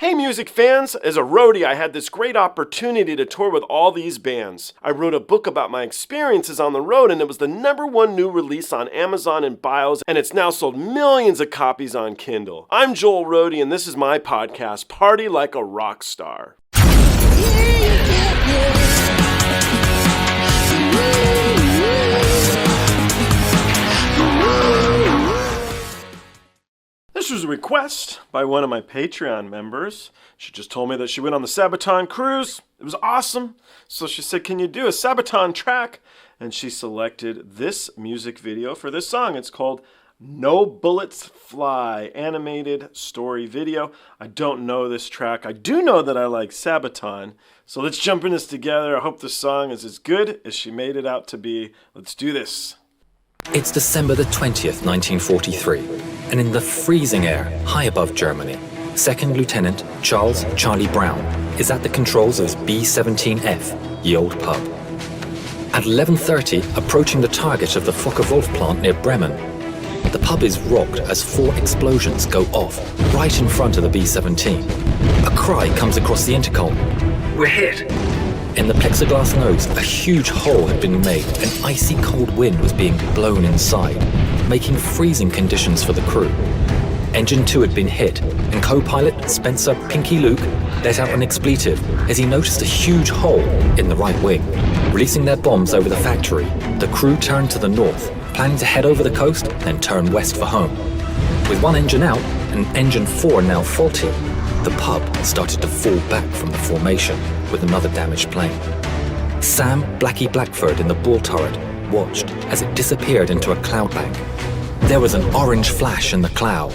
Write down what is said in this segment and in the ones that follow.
Hey music fans! As a roadie, I had this great opportunity to tour with all these bands. I wrote a book about my experiences on the road, and it was the #1 new release on Amazon and Bios, and it's now sold millions of copies on Kindle. I'm Joel Roadie, and this is my podcast, Party Like a Rock Star. This was a request by one of my Patreon members. She just told me that she went on the Sabaton cruise. It was awesome. So she said, can you do a Sabaton track? And she selected this music video for this song. It's called No Bullets Fly, animated story video. I don't know this track. I do know that I like Sabaton. So let's jump in this together. I hope the song is as good as she made it out to be. Let's do this. It's December the 20th, 1943, and in the freezing air high above Germany, Second Lieutenant Charles Charlie Brown is at the controls of his B-17F, the old pub. At 11:30, approaching the target of the Fokker-Wulf plant near Bremen, the pub is rocked as 4 explosions go off right in front of the B-17. A cry comes across the intercom. "We're hit!" In the plexiglass nose, a huge hole had been made and icy cold wind was being blown inside, making freezing conditions for the crew. Engine 2 had been hit, and co-pilot Spencer Pinky Luke let out an expletive as he noticed a huge hole in the right wing. Releasing their bombs over the factory, the crew turned to the north, planning to head over the coast, then turn west for home. With one engine out and engine 4 now faulty, the pub started to fall back from the formation with another damaged plane. Sam Blackie Blackford in the bull turret watched as it disappeared into a cloud bank. There was an orange flash in the cloud.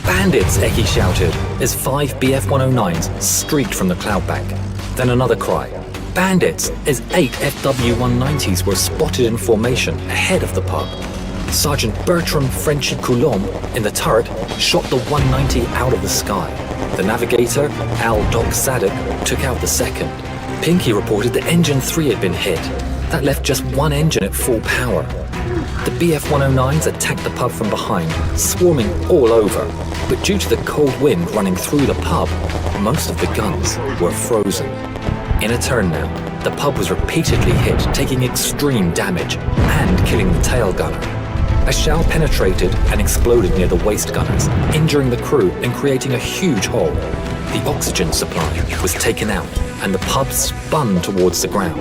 "Bandits!" Eckie shouted as 5 BF-109s streaked from the cloud bank. Then another cry. "Bandits!" as 8 FW-190s were spotted in formation ahead of the pub. Sergeant Bertram Frenchy Coulomb in the turret shot the 190 out of the sky. The navigator, Al Doc Sadek, took out the second. Pinky reported that engine 3 had been hit. That left just one engine at full power. The BF-109s attacked the pub from behind, swarming all over. But due to the cold wind running through the pub, most of the guns were frozen. In a turn now, the pub was repeatedly hit, taking extreme damage and killing the tail gunner. A shell penetrated and exploded near the waist gunners, injuring the crew and creating a huge hole. The oxygen supply was taken out and the pub spun towards the ground.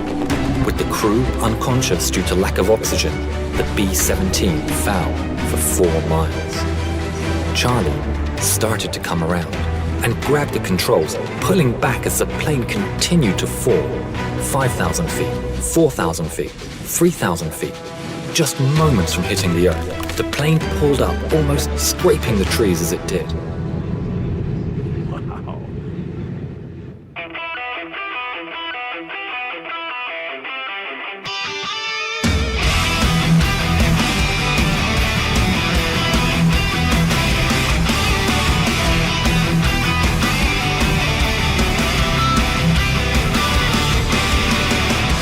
With the crew unconscious due to lack of oxygen, the B-17 fell for 4 miles. Charlie started to come around and grabbed the controls, pulling back as the plane continued to fall. 5,000 feet, 4,000 feet, 3,000 feet. Just moments from hitting the earth, the plane pulled up, almost scraping the trees as it did. Wow.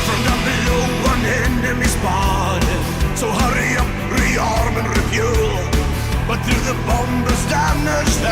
From down below, one enemy spotted. So hurry up, rearm and refuel. But through the bombers' damaged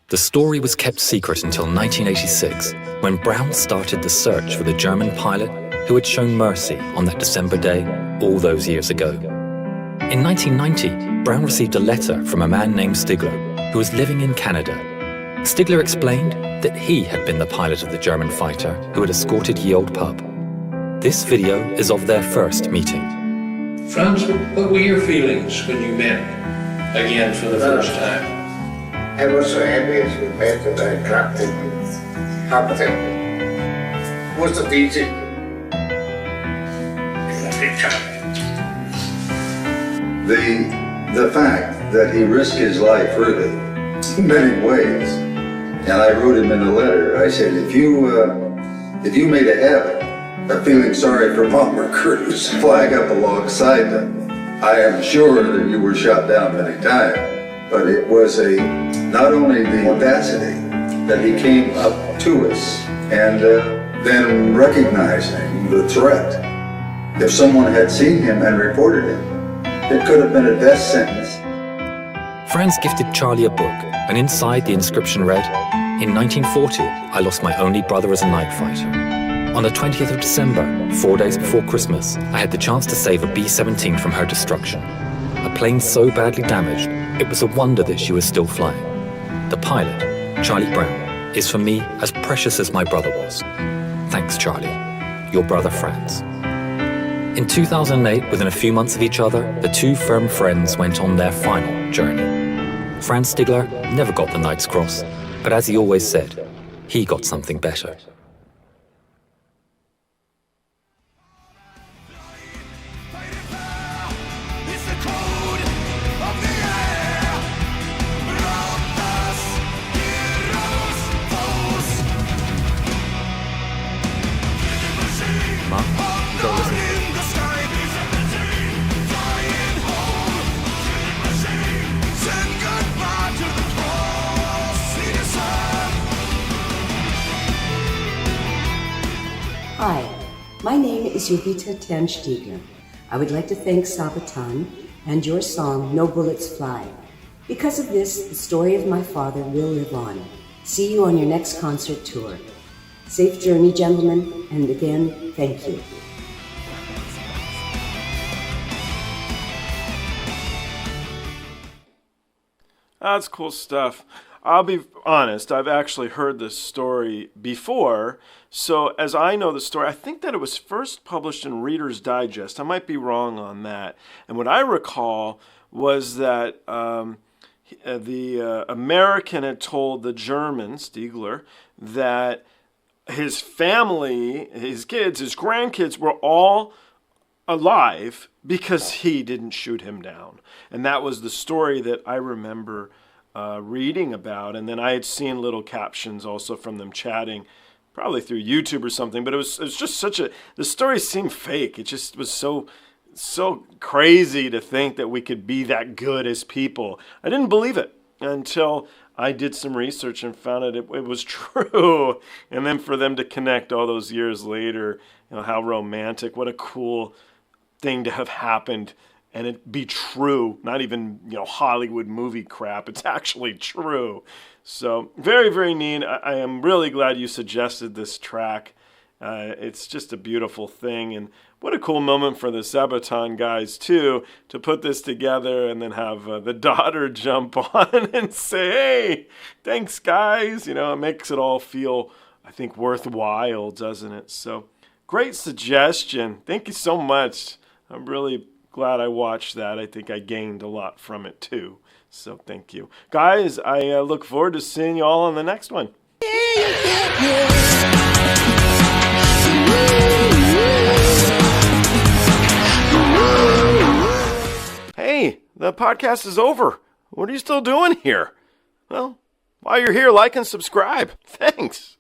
The story was kept secret until 1986, when Brown started the search for the German pilot who had shown mercy on that December day all those years ago. In 1990, Brown received a letter from a man named Stigler, who was living in Canada. Stigler explained that he had been the pilot of the German fighter who had escorted Ye Olde Pub. This video is of their first meeting. Franz, what were your feelings when you met again for the first time? I was so happy as we met that I clapped him and hugged him. It wasn't easy. The fact that he risked his life really in many ways, and I wrote him in a letter. I said, if you made a habit of feeling sorry for bomber crews, flag up alongside them, I am sure that you were shot down many times. But it was not only the audacity that he came up to us and then recognizing the threat. If someone had seen him and reported him, it could have been a death sentence. Franz gifted Charlie a book, and inside the inscription read, "In 1940, I lost my only brother as a night fighter. On the 20th of December, 4 days before Christmas, I had the chance to save a B-17 from her destruction. A plane so badly damaged, it was a wonder that she was still flying. The pilot, Charlie Brown, is for me as precious as my brother was. Thanks, Charlie. Your brother, Franz." In 2008, within a few months of each other, the two firm friends went on their final journey. Franz Stigler never got the Knight's Cross, but as he always said, he got something better. Hi, my name is Jovita Tan Stiegler. I would like to thank Sabaton and your song, No Bullets Fly. Because of this, the story of my father will live on. See you on your next concert tour. Safe journey, gentlemen, and again, thank you. That's cool stuff. I'll be honest, I've actually heard this story before. So as I know the story, I think that it was first published in Reader's Digest. I might be wrong on that. And what I recall was that the American had told the German, Stiegler, that his family, his kids, his grandkids were all alive because he didn't shoot him down. And that was the story that I remember reading about. And then I had seen little captions also from them chatting, probably through YouTube or something. But it was just the story seemed fake. It just was so crazy to think that we could be that good as people. I didn't believe it until I did some research and found it was true. And then for them to connect all those years later, how romantic, what a cool thing to have happened and it be true, not even Hollywood movie crap. It's actually true. So very, very neat. I am really glad you suggested this track. It's just a beautiful thing, and what a cool moment for the Sabaton guys too, to put this together and then have the daughter jump on and say, "Hey, thanks guys." It makes it all feel, I think, worthwhile, doesn't it? So great suggestion. Thank you so much. I'm really glad I watched that. I think I gained a lot from it too. So thank you. Guys, I look forward to seeing you all on the next one. Hey, the podcast is over. What are you still doing here? Well, while you're here, like and subscribe. Thanks.